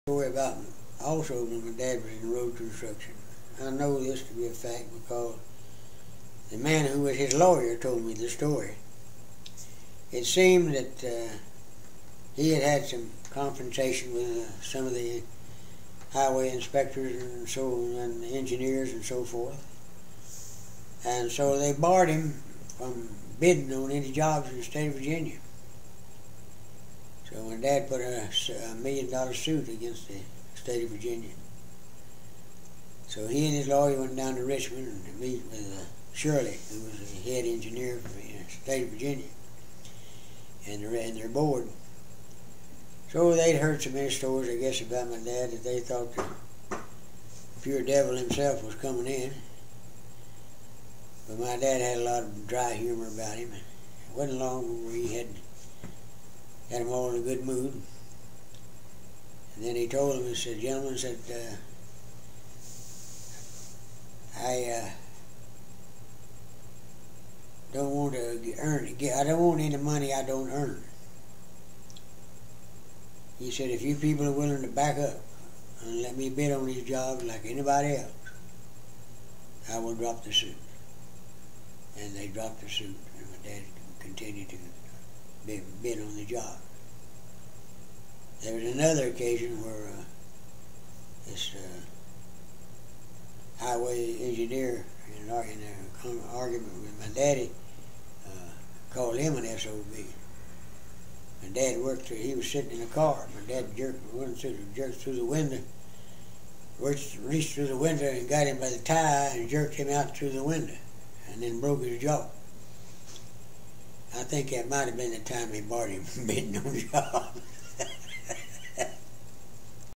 Story about also when my dad was in road construction. I know this to be a fact because the man who was his lawyer told me the story. It seemed that he had had some confrontation with some of the highway inspectors and engineers and so forth, and so they barred him from bidding on any jobs in the state of Virginia. So my dad put a $1 million suit against the state of Virginia. So he and his lawyer went down to Richmond to meet with Shirley, who was the head engineer for the state of Virginia, and their board. So they'd heard so many stories, I guess, about my dad that they thought the pure devil himself was coming in. But my dad had a lot of dry humor about him. It wasn't long before he had them all in a good mood. And then he told them, he said, "Gentlemen," said, I don't want to earn it. I don't want any money I don't earn. He said, if you people are willing to back up and let me bid on these jobs like anybody else, I will drop the suit. And they dropped the suit, and my dad continued to bid on the job. There was another occasion where this highway engineer, in an argument with my daddy, called him an SOB. My dad he was sitting in a car. My dad jerked through the window, reached through the window and got him by the tie and jerked him out through the window and then broke his jaw. I think that might have been the time he barred him from bidding on the job.